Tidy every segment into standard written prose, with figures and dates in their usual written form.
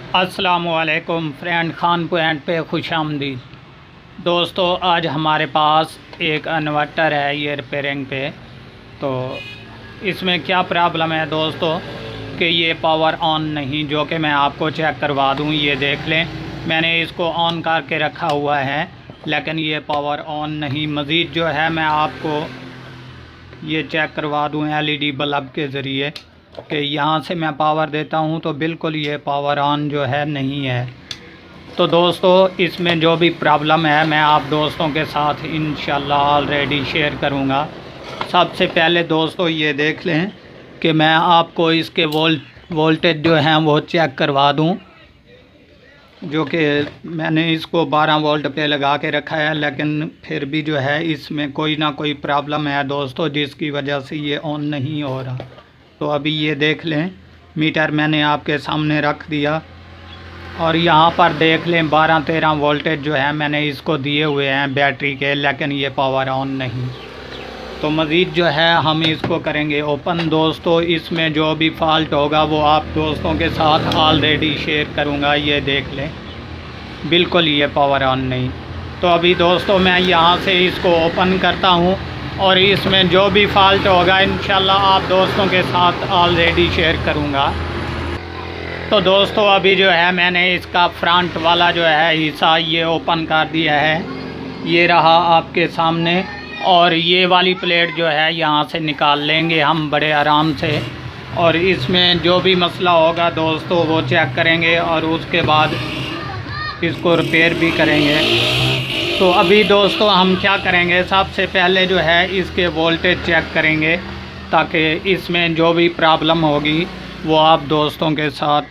अस्सलामुअलैकुम friend, Khan point पे खुश आमदीद। दोस्तों, आज हमारे पास एक इन्वर्टर है ये रिपेयरिंग पे। तो इसमें क्या प्रॉब्लम है दोस्तों कि ये पावर ऑन नहीं, जो कि मैं आपको चेक करवा दूँ। ये देख लें, मैंने इसको ऑन करके रखा हुआ है लेकिन ये पावर ऑन नहीं। मज़ीद जो है मैं आपको ये चेक करवा दूँ एलईडी बल्ब के ज़रिए कि यहाँ से मैं पावर देता हूँ तो बिल्कुल ये पावर ऑन जो है नहीं है। तो दोस्तों, इसमें जो भी प्रॉब्लम है मैं आप दोस्तों के साथ इंशाल्लाह ऑलरेडी शेयर करूँगा। सबसे पहले दोस्तों ये देख लें कि मैं आपको इसके वोल्टेज जो हैं वो चेक करवा दूँ, जो कि मैंने इसको 12 वोल्ट पे लगा के रखा है लेकिन फिर भी जो है इसमें कोई ना कोई प्रॉब्लम है दोस्तों, जिसकी वजह से ये ऑन नहीं हो रहा। तो अभी ये देख लें, मीटर मैंने आपके सामने रख दिया और यहाँ पर देख लें 12-13 वोल्टेज जो है मैंने इसको दिए हुए हैं बैटरी के, लेकिन ये पावर ऑन नहीं। तो मज़ीद जो है हम इसको करेंगे ओपन। दोस्तों, इसमें जो भी फॉल्ट होगा वो आप दोस्तों के साथ ऑलरेडी शेयर करूँगा। ये देख लें, बिल्कुल ये पावर ऑन नहीं। तो अभी दोस्तों मैं यहाँ से इसको ओपन करता हूँ और इसमें जो भी फॉल्ट होगा इंशाल्लाह आप दोस्तों के साथ ऑलरेडी शेयर करूँगा। तो दोस्तों अभी जो है मैंने इसका फ्रंट वाला जो है हिस्सा ये ओपन कर दिया है, ये रहा आपके सामने। और ये वाली प्लेट जो है यहाँ से निकाल लेंगे हम बड़े आराम से, और इसमें जो भी मसला होगा दोस्तों वो चेक करेंगे और उसके बाद इसको रिपेयर भी करेंगे। तो अभी दोस्तों हम क्या करेंगे, सबसे पहले जो है इसके वोल्टेज चेक करेंगे ताकि इसमें जो भी प्रॉब्लम होगी वो आप दोस्तों के साथ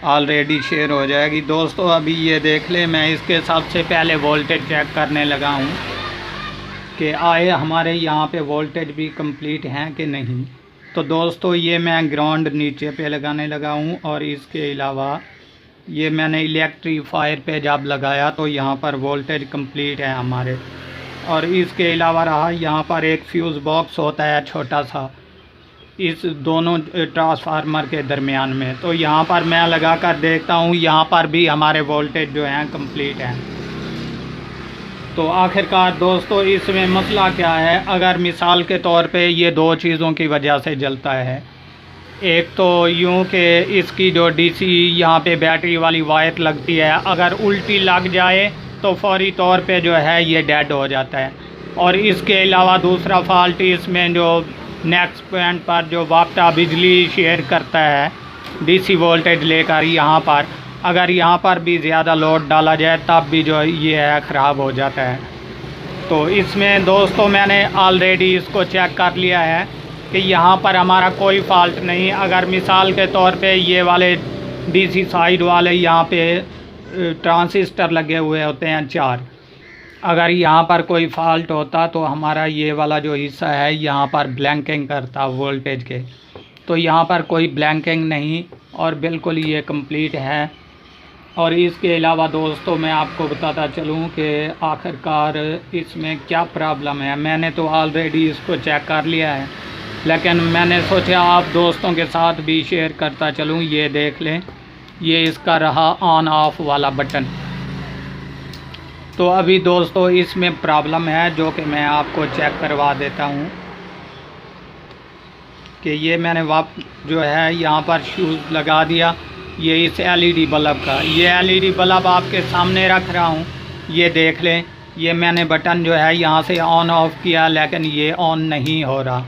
ऑलरेडी शेयर हो जाएगी। दोस्तों अभी ये देख लें, मैं इसके सबसे पहले वोल्टेज चेक करने लगा हूँ कि आए हमारे यहाँ पे वोल्टेज भी कंप्लीट हैं कि नहीं। तो दोस्तों ये मैं ग्राउंड नीचे पे लगाने लगा हूँ और इसके अलावा ये मैंने इलेक्ट्रिक फायर पे जब लगाया तो यहाँ पर वोल्टेज कंप्लीट है हमारे। और इसके अलावा रहा यहाँ पर एक फ्यूज़ बॉक्स होता है छोटा सा इस दोनों ट्रांसफार्मर के दरमियान में, तो यहाँ पर मैं लगा कर देखता हूँ, यहाँ पर भी हमारे वोल्टेज जो हैं कंप्लीट हैं। तो आखिरकार दोस्तों इसमें मसला क्या है, अगर मिसाल के तौर पे ये दो चीज़ों की वजह से जलता है। एक तो यूँ कि इसकी जो डीसी यहाँ पे बैटरी वाली वायर लगती है, अगर उल्टी लग जाए तो फौरी तौर पे जो है ये डेड हो जाता है। और इसके अलावा दूसरा फॉल्ट इसमें जो नेक्स्ट पॉइंट पर जो वापटा बिजली शेयर करता है डीसी वोल्टेज लेकर, यहाँ पर अगर यहाँ पर भी ज़्यादा लोड डाला जाए तब भी जो ये है ख़राब हो जाता है। तो इसमें दोस्तों मैंने ऑलरेडी इसको चेक कर लिया है कि यहाँ पर हमारा कोई फॉल्ट नहीं। अगर मिसाल के तौर पे ये वाले डीसी साइड वाले यहाँ पे ट्रांजिस्टर लगे हुए होते हैं 4, अगर यहाँ पर कोई फॉल्ट होता तो हमारा ये वाला जो हिस्सा है यहाँ पर ब्लैंकिंग करता वोल्टेज के। तो यहाँ पर कोई ब्लैंकिंग नहीं और बिल्कुल ये कंप्लीट है। और इसके अलावा दोस्तों मैं आपको बताता चलूँ कि आखिरकार इसमें क्या प्रॉब्लम है। मैंने तो ऑलरेडी इसको चेक कर लिया है लेकिन मैंने सोचा आप दोस्तों के साथ भी शेयर करता चलूँ। ये देख लें, ये इसका रहा ऑन ऑफ वाला बटन। तो अभी दोस्तों इसमें प्रॉब्लम है जो कि मैं आपको चेक करवा देता हूँ कि ये मैंने जो है यहाँ पर फ्यूज़ लगा दिया, ये इस एलईडी बल्ब का। ये एलईडी बल्ब आपके सामने रख रहा हूँ, ये देख लें, ये मैंने बटन जो है यहाँ से ऑन ऑफ किया लेकिन ये ऑन नहीं हो रहा।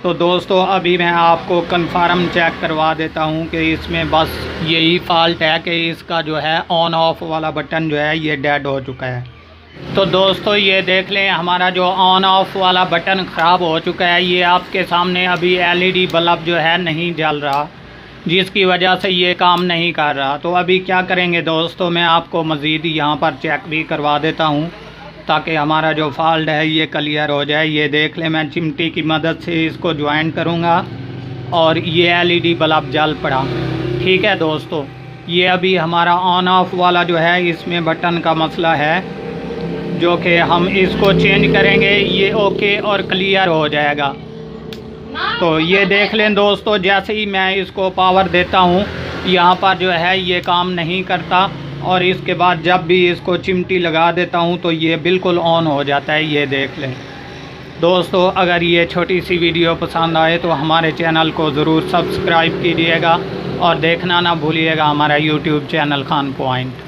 तो दोस्तों अभी मैं आपको कंफर्म चेक करवा देता हूँ कि इसमें बस यही फॉल्ट है कि इसका जो है ऑन ऑफ वाला बटन जो है ये डेड हो चुका है। तो दोस्तों ये देख लें, हमारा जो ऑन ऑफ वाला बटन ख़राब हो चुका है। ये आपके सामने अभी एलईडी बल्ब जो है नहीं जल रहा, जिसकी वजह से ये काम नहीं कर रहा। तो अभी क्या करेंगे दोस्तों, मैं आपको मज़ीद यहाँ पर चेक भी करवा देता हूँ ताकि हमारा जो फॉल्ट है ये क्लियर हो जाए। ये देख लें, मैं चिमटी की मदद से इसको ज्वाइन करूँगा और ये एलईडी बल्ब जल पड़ा। ठीक है दोस्तों, ये अभी हमारा ऑन ऑफ वाला जो है इसमें बटन का मसला है जो कि हम इसको चेंज करेंगे, ये ओके और क्लियर हो जाएगा। तो ये देख लें दोस्तों, जैसे ही मैं इसको पावर देता हूँ यहाँ पर जो है ये काम नहीं करता, और इसके बाद जब भी इसको चिमटी लगा देता हूँ तो ये बिल्कुल ऑन हो जाता है। ये देख लें दोस्तों। अगर ये छोटी सी वीडियो पसंद आए तो हमारे चैनल को ज़रूर सब्सक्राइब कीजिएगा और देखना ना भूलिएगा हमारा यूट्यूब चैनल खान पॉइंट।